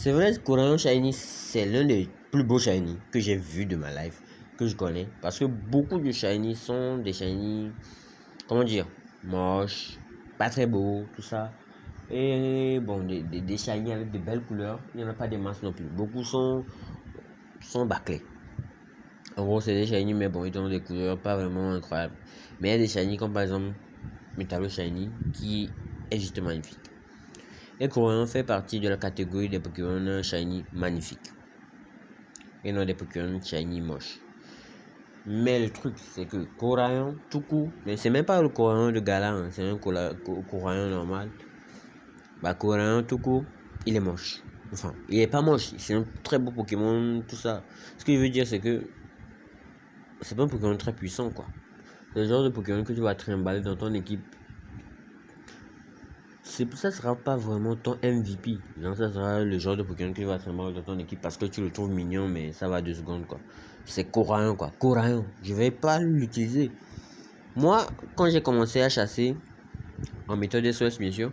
C'est vrai, Corayon Shiny, c'est l'un des plus beaux Shiny que j'ai vu de ma life, que je connais. Parce que beaucoup de Shiny sont des Shiny, comment dire, moches, pas très beaux, tout ça. Et bon, des Shiny avec de belles couleurs, il n'y en a pas des masses non plus. Beaucoup sont bâclés. En gros, c'est des Shiny, mais bon, ils ont des couleurs pas vraiment incroyables. Mais il y a des Shiny comme par exemple Metallo Shiny qui est juste magnifique. Et Corayon fait partie de la catégorie des Pokémon Shiny magnifiques. Et non des Pokémon Shiny moches. Mais le truc, c'est que Corayon, tout court, mais c'est même pas le Corayon de Gala, hein, c'est un Corayon normal. Bah, Corayon, tout court, il est moche. Enfin, il est pas moche, c'est un très beau Pokémon, tout ça. Ce que je veux dire, c'est que c'est pas un Pokémon très puissant, quoi. C'est le genre de Pokémon que tu vas trimballer dans ton équipe. Ça sera pas vraiment ton MVP. Genre, ça sera le genre de Pokémon que tu vas trimballer dans ton équipe parce que tu le trouves mignon, mais ça va 2 secondes, quoi. C'est Corayon, quoi. Corayon, je vais pas l'utiliser. Moi, quand j'ai commencé à chasser, en méthode SOS, bien sûr,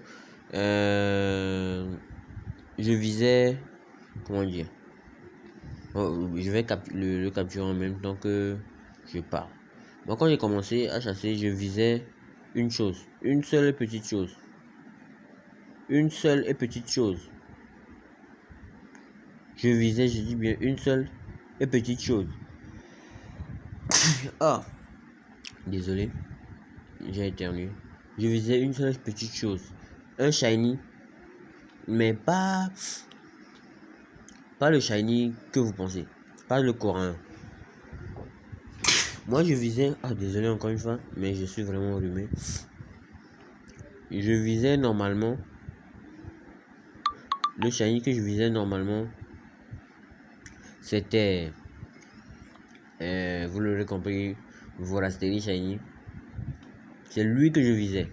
je visais, comment dire, je vais le capturer en même temps que je parle. Moi, quand j'ai commencé à chasser, je visais une chose, une seule et petite chose. Une seule et petite chose. Je visais, je dis bien, une seule et petite chose. Ah, désolé, j'ai éternué. Je visais une seule et petite chose. Un shiny, mais pas le shiny que vous pensez. Pas le corain. Moi, je visais... Ah, désolé encore une fois, mais je suis vraiment enrhumé. Je visais normalement... Le shiny que je visais normalement, c'était... vous l'aurez compris, Vorasteri Shiny. C'est lui que je visais.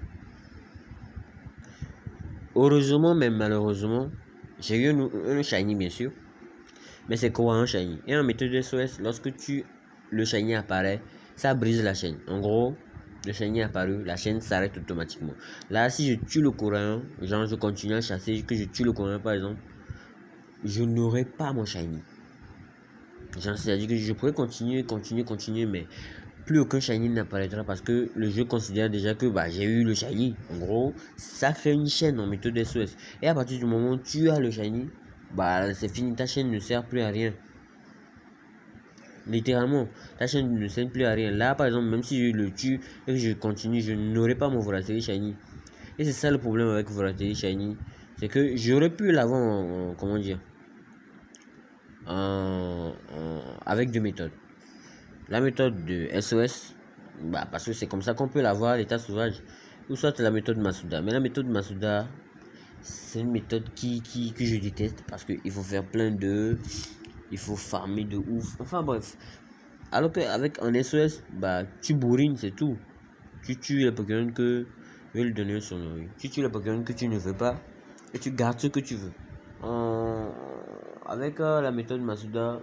Heureusement, mais malheureusement, j'ai eu un shiny, bien sûr. Mais c'est quoi un shiny? Et en méthode SOS, lorsque le shiny apparaît, ça brise la chaîne. En gros, le shiny apparu, la chaîne s'arrête automatiquement. Là, si je tue le courant, genre je continue à chasser, que je tue le courant par exemple, je n'aurai pas mon shiny. Genre, c'est-à-dire que je pourrais continuer, mais plus aucun shiny n'apparaîtra parce que le jeu considère déjà que j'ai eu le shiny. En gros, ça fait une chaîne en méthode SOS. Et à partir du moment où tu as le shiny, c'est fini, ta chaîne ne sert plus à rien. Littéralement, ta chaîne ne sert plus à rien. Là, par exemple, même si je le tue et que je continue, je n'aurai pas mon Vorasteri Shiny. Et c'est ça le problème avec Vorasteri Shiny. C'est que j'aurais pu l'avoir comment dire, avec deux méthodes. La méthode de SOS, parce que c'est comme ça qu'on peut l'avoir à l'état sauvage. Ou soit la méthode Masuda. Mais la méthode Masuda, c'est une méthode que je déteste parce qu'il faut faire plein d'œufs, il faut farmer de ouf. Enfin bref. Alors qu'avec un SOS, tu bourrines, c'est tout. Tu tues les Pokémon que je vais lui donner son nom. Tu tues les Pokémon que tu ne veux pas et tu gardes ce que tu veux. Avec la méthode Masuda,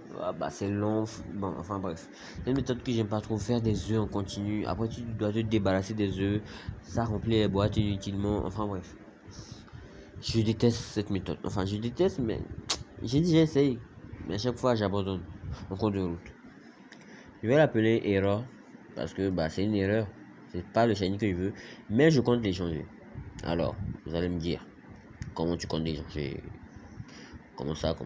c'est long. Bon, enfin bref. C'est une méthode que j'aime pas trop, faire des œufs en continu. Après, tu dois te débarrasser des œufs. Ça remplit les boîtes inutilement. Enfin bref. Je déteste cette méthode. Enfin, je déteste, mais j'ai dit j'essaye. Mais à chaque fois, j'abandonne en cours de route. Je vais l'appeler erreur parce que c'est une erreur. C'est pas le shiny que je veux. Mais je compte l'échanger. Alors, vous allez me dire, comment tu comptes l'échanger? Comment ça?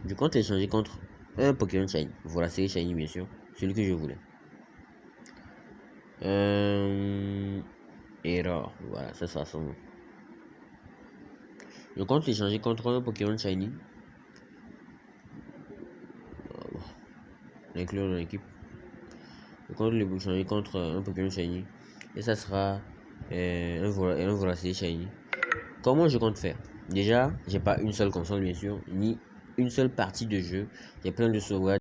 Je compte l'échanger contre un Pokémon shiny. Voilà, c'est shiny bien sûr. Celui que je voulais. Erreur. Voilà, ça sera son nom. Je compte l'échanger contre un Pokémon shiny. L'inclure dans l'équipe. Je compte l'échanger contre un Pokémon shiny. Et ça sera un Vorasteri shiny. Comment je compte faire? Déjà, j'ai pas une seule console bien sûr, ni une seule partie de jeu. J'ai plein de sauvegardes.